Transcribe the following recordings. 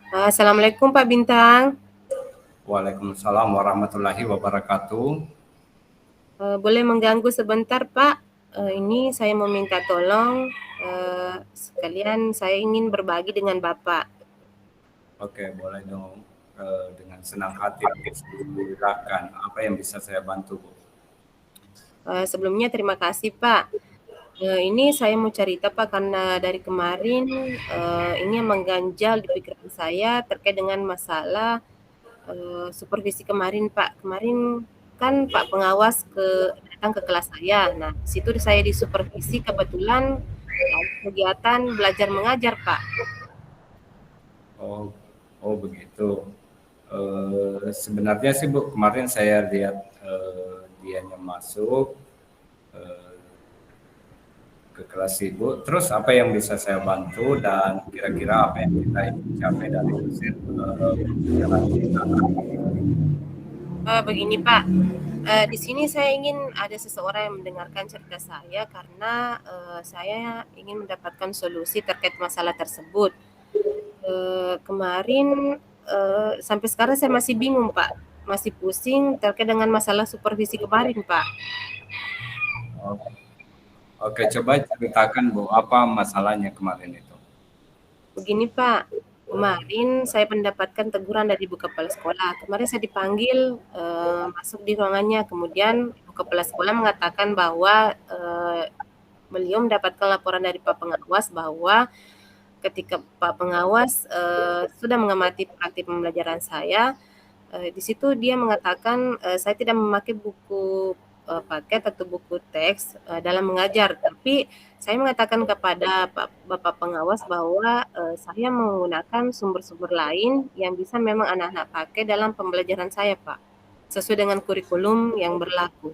Assalamualaikum Pak Bintang. Waalaikumsalam warahmatullahi wabarakatuh. Boleh mengganggu sebentar Pak? Ini saya mau minta tolong, sekalian saya ingin berbagi dengan Bapak. Oke, boleh dong. Dengan senang hati, Bu. Silakan. Apa yang bisa saya bantu, Bu? Sebelumnya terima kasih Pak. Ini saya mau cerita Pak karena dari kemarin, ini yang mengganjal di pikiran saya terkait dengan masalah, supervisi kemarin Pak. Kemarin kan Pak pengawas datang ke kelas saya. Nah, di situ saya disupervisi kebetulan lagi kegiatan belajar mengajar Pak. Oh, oh begitu. Sebenarnya sih, Bu, kemarin saya lihat dianya masuk eh, ke kelas Ibu. Terus apa yang bisa saya bantu dan kira-kira apa yang kita ingin capai dari hasil pembelajaran kita? Begini Pak, di sini saya ingin ada seseorang yang mendengarkan cerita saya karena saya ingin mendapatkan solusi terkait masalah tersebut. Kemarin sampai sekarang saya masih bingung Pak, masih pusing terkait dengan masalah supervisi kemarin Pak. Oh, oke, coba ceritakan, Bu, apa masalahnya kemarin itu? Begini Pak, kemarin saya mendapatkan teguran dari Ibu Kepala Sekolah. Kemarin saya dipanggil masuk di ruangannya, kemudian Ibu Kepala Sekolah mengatakan bahwa beliau mendapatkan laporan dari Pak Pengawas bahwa ketika Pak Pengawas sudah mengamati praktik pembelajaran saya, di situ dia mengatakan saya tidak memakai buku paket atau buku teks dalam mengajar, tapi saya mengatakan kepada Bapak Pengawas bahwa saya menggunakan sumber-sumber lain yang bisa memang anak-anak pakai dalam pembelajaran saya, Pak, sesuai dengan kurikulum yang berlaku.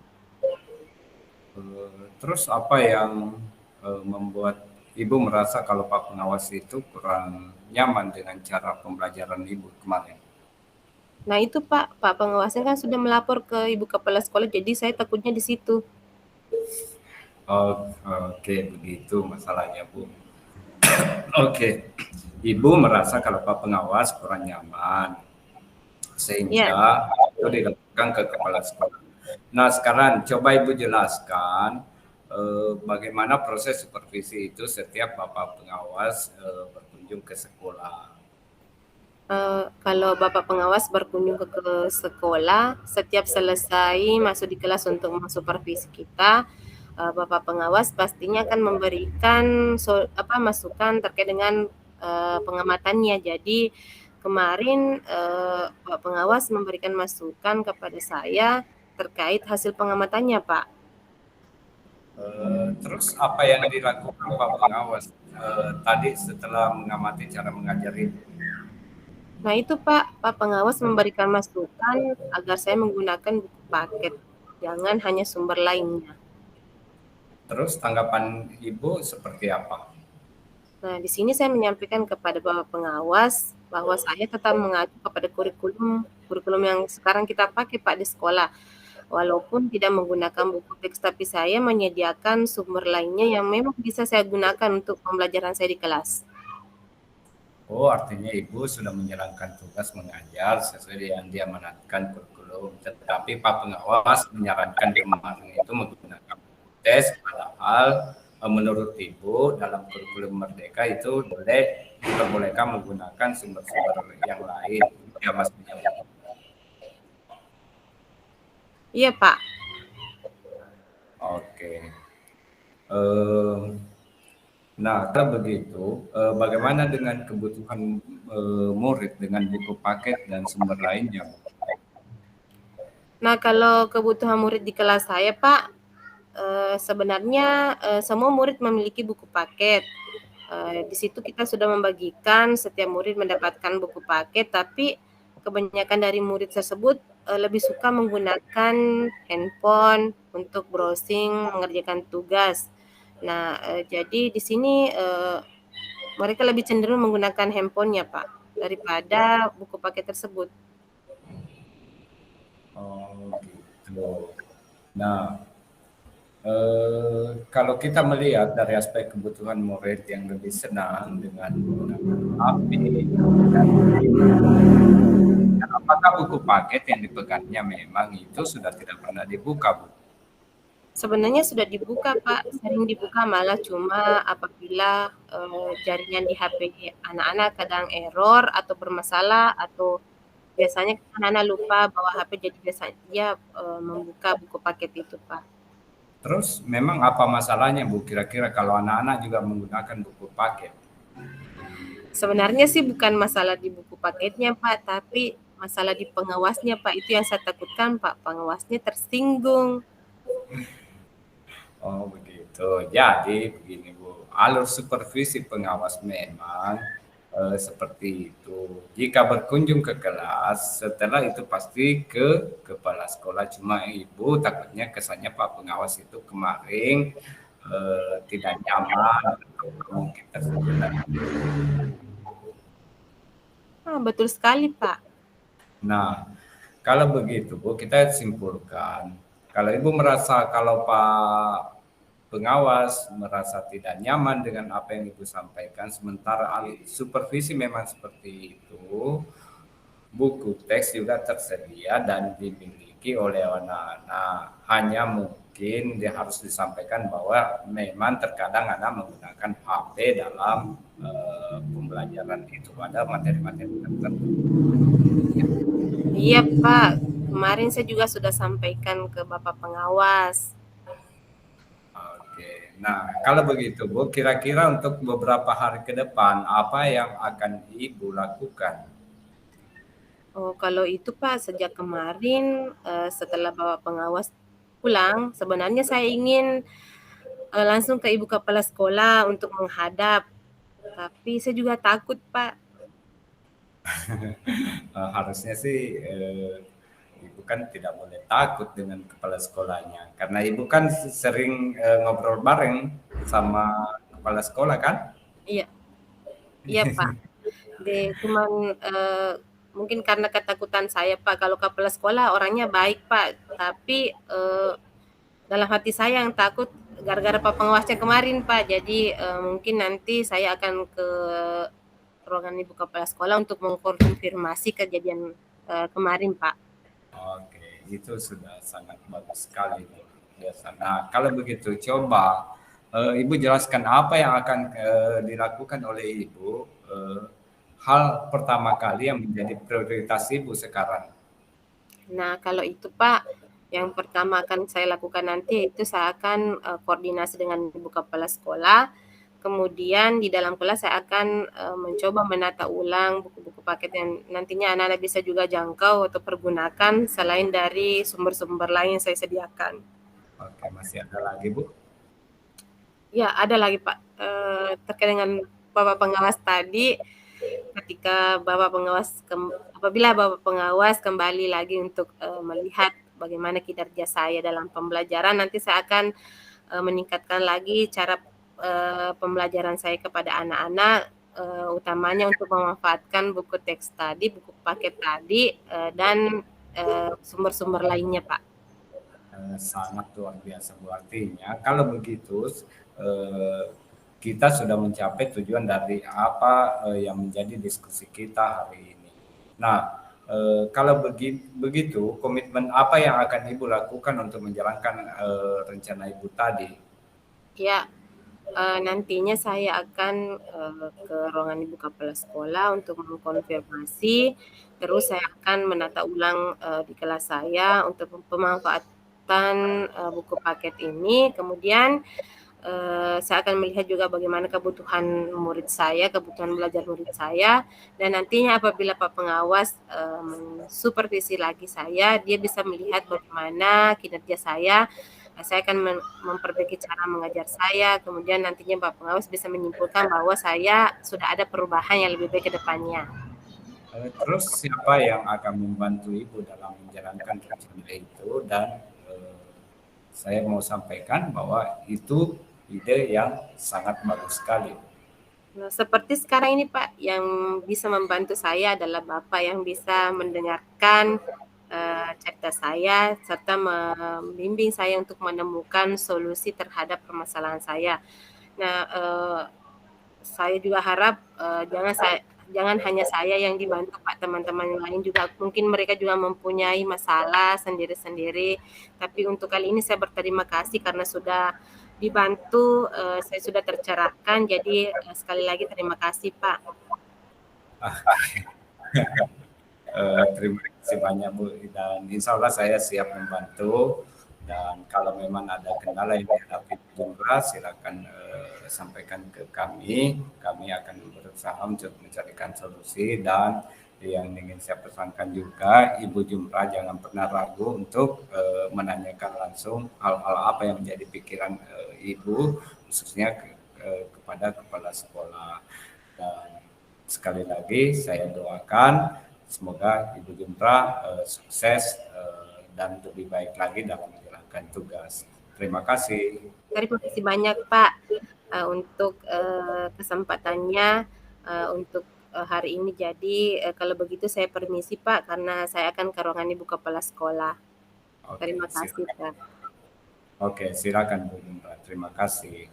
Terus apa yang membuat Ibu merasa kalau Pak Pengawas itu kurang nyaman dengan cara pembelajaran Ibu kemarin? Nah itu Pak Pengawasnya kan sudah melapor ke Ibu Kepala Sekolah, jadi saya takutnya di situ. Oh, oke, begitu masalahnya, Bu. Oke, Ibu merasa kalau Pak Pengawas kurang nyaman, Ya, sehingga itu dilakukan ke kepala sekolah. Nah, sekarang coba Ibu jelaskan bagaimana proses supervisi itu setiap Bapak Pengawas berkunjung ke sekolah. kalau Bapak Pengawas berkunjung ke sekolah, setiap selesai masuk di kelas untuk mensupervisi kita, Bapak Pengawas pastinya akan memberikan masukan terkait dengan pengamatannya. Jadi kemarin Pak Pengawas memberikan masukan kepada saya terkait hasil pengamatannya, Pak. Terus apa yang dilakukan Pak Pengawas tadi setelah mengamati cara mengajar Ibu? Nah itu Pak Pengawas memberikan masukan agar saya menggunakan buku paket, jangan hanya sumber lainnya. Terus tanggapan Ibu seperti apa? Nah, di sini saya menyampaikan kepada Bapak Pengawas bahwa saya tetap mengacu kepada kurikulum yang sekarang kita pakai Pak di sekolah. Walaupun tidak menggunakan buku teks, tapi saya menyediakan sumber lainnya yang memang bisa saya gunakan untuk pembelajaran saya di kelas. Oh, artinya Ibu sudah menjalankan tugas mengajar sesuai yang dia diamanatkan kurikulum. Tetapi Pak Pengawas menyarankan kemarin itu menggunakan tes, padahal menurut Ibu dalam kurikulum Merdeka itu diperbolehkan menggunakan sumber-sumber yang lain. Ya, Mas. Iya, Pak. Oke. Eh, Nah, kalau begitu, bagaimana dengan kebutuhan murid dengan buku paket dan sumber lainnya? Nah, kalau kebutuhan murid di kelas saya, Pak, sebenarnya semua murid memiliki buku paket. Di situ kita sudah membagikan setiap murid mendapatkan buku paket, tapi kebanyakan dari murid tersebut lebih suka menggunakan handphone untuk browsing, mengerjakan tugas. Nah, jadi di sini mereka lebih cenderung menggunakan handphonenya, Pak, daripada buku paket tersebut. Oh, gitu. Nah, Kalau kita melihat dari aspek kebutuhan murid yang lebih senang dengan menggunakan HP, dan apakah buku paket yang dipegangnya memang itu sudah tidak pernah dibuka, Bu? Sebenarnya sudah dibuka, Pak, sering dibuka malah cuma apabila, jaringan di HP anak-anak kadang error atau bermasalah atau biasanya anak-anak lupa bawa HP jadi biasa dia, membuka buku paket itu, Pak. Terus memang apa masalahnya, Bu, kira-kira kalau anak-anak juga menggunakan buku paket? Sebenarnya sih bukan masalah di buku paketnya, Pak, tapi masalah di pengawasnya, Pak. Itu yang saya takutkan, Pak, pengawasnya tersinggung. Oh begitu. Jadi begini Bu, alur supervisi pengawas memang seperti itu. Jika berkunjung ke kelas, setelah itu pasti ke kepala sekolah. Cuma Ibu takutnya kesannya Pak pengawas itu kemarin tidak nyaman atau mungkin tersebelah. Ah, betul sekali, Pak. Nah, kalau begitu Bu, kita simpulkan. Kalau Ibu merasa kalau Pak pengawas merasa tidak nyaman dengan apa yang Ibu sampaikan, sementara ahli supervisi memang seperti itu, buku teks juga tersedia dan dimiliki oleh anak-anak. Hanya mungkin dia harus disampaikan bahwa memang terkadang anak menggunakan HP dalam pembelajaran itu pada materi-materi tertentu. Iya, Pak. Kemarin saya juga sudah sampaikan ke Bapak pengawas. Oke. Nah, kalau begitu Bu, kira-kira untuk beberapa hari ke depan apa yang akan Ibu lakukan? Oh, kalau itu, Pak, sejak kemarin, setelah Bapak pengawas pulang, sebenarnya saya ingin, langsung ke ibu kepala sekolah untuk menghadap, tapi saya juga takut, Pak. Harusnya sih Ibu kan tidak boleh takut dengan kepala sekolahnya karena Ibu kan sering ngobrol bareng sama kepala sekolah kan? Iya, iya, Pak. Cuman, mungkin karena ketakutan saya, Pak, kalau kepala sekolah orangnya baik, Pak, tapi, dalam hati saya yang takut gara-gara Pak pengawasnya kemarin, Pak. Jadi, mungkin nanti saya akan ke ruangan ibu kepala sekolah untuk mengkonfirmasi kejadian, kemarin, Pak. Oke, itu sudah sangat bagus sekali nih. Biasa. Nah, kalau begitu coba Ibu jelaskan apa yang akan dilakukan oleh Ibu hal pertama kali yang menjadi prioritas Ibu sekarang. Nah, kalau itu, Pak, yang pertama akan saya lakukan nanti itu saya akan, koordinasi dengan ibu kepala sekolah, kemudian di dalam kelas saya akan, mencoba menata ulang buku-buku paket yang nantinya anak-anak bisa juga jangkau atau pergunakan selain dari sumber-sumber lain yang saya sediakan. Oke, masih ada lagi Bu? Ya, ada lagi, Pak, terkait dengan Bapak pengawas tadi, ketika Bapak pengawas apabila Bapak pengawas kembali lagi untuk, melihat bagaimana kinerja saya dalam pembelajaran, nanti saya akan, meningkatkan lagi cara, pembelajaran saya kepada anak-anak, utamanya untuk memanfaatkan buku teks tadi, buku paket tadi, dan, sumber-sumber lainnya, Pak. Sangat luar biasa Bu. Artinya kalau begitu eh, kita sudah mencapai tujuan dari apa yang menjadi diskusi kita hari ini. Nah, kalau begitu komitmen apa yang akan Ibu lakukan untuk menjalankan rencana Ibu tadi? Ya, nantinya saya akan, ke ruangan ibu kepala sekolah untuk mengkonfirmasi, terus saya akan menata ulang, di kelas saya untuk pemanfaatan, buku paket ini. Kemudian, saya akan melihat juga bagaimana kebutuhan murid saya, kebutuhan belajar murid saya, dan nantinya apabila Pak pengawas, mensupervisi lagi saya, dia bisa melihat bagaimana kinerja saya akan memperbaiki cara mengajar saya, kemudian nantinya Pak pengawas bisa menyimpulkan bahwa saya sudah ada perubahan yang lebih baik ke depannya. Terus siapa yang akan membantu Ibu dalam menjalankan rencana itu dan eh, saya mau sampaikan bahwa itu ide yang sangat bagus sekali. Nah, seperti sekarang ini Pak, yang bisa membantu saya adalah Bapak yang bisa mendengarkan cerita saya serta membimbing saya untuk menemukan solusi terhadap permasalahan saya. Nah, saya juga harap jangan hanya saya yang dibantu Pak, teman-teman lain juga mungkin mereka juga mempunyai masalah sendiri-sendiri. Tapi untuk kali ini saya berterima kasih karena sudah dibantu, saya sudah tercerahkan. Jadi sekali lagi terima kasih Pak. Terima kasih banyak Bu, dan insya Allah saya siap membantu, dan kalau memang ada kendala yang dihadapi Jumra silakan sampaikan ke kami akan berusaha untuk mencarikan solusi. Dan yang ingin saya pesankan juga, Ibu Jumra jangan pernah ragu untuk menanyakan langsung hal-hal apa yang menjadi pikiran Ibu, khususnya kepada kepala sekolah. Dan sekali lagi saya doakan semoga Ibu Jumra sukses dan lebih baik lagi dalam menjalankan tugas. Terima kasih. Terima kasih banyak Pak untuk kesempatannya untuk hari ini. Jadi kalau begitu saya permisi Pak karena saya akan ke ruangan Ibu Kepala Sekolah. Oke, Terima kasih silakan. Pak. Oke, silakan Bu Jumra. Terima kasih.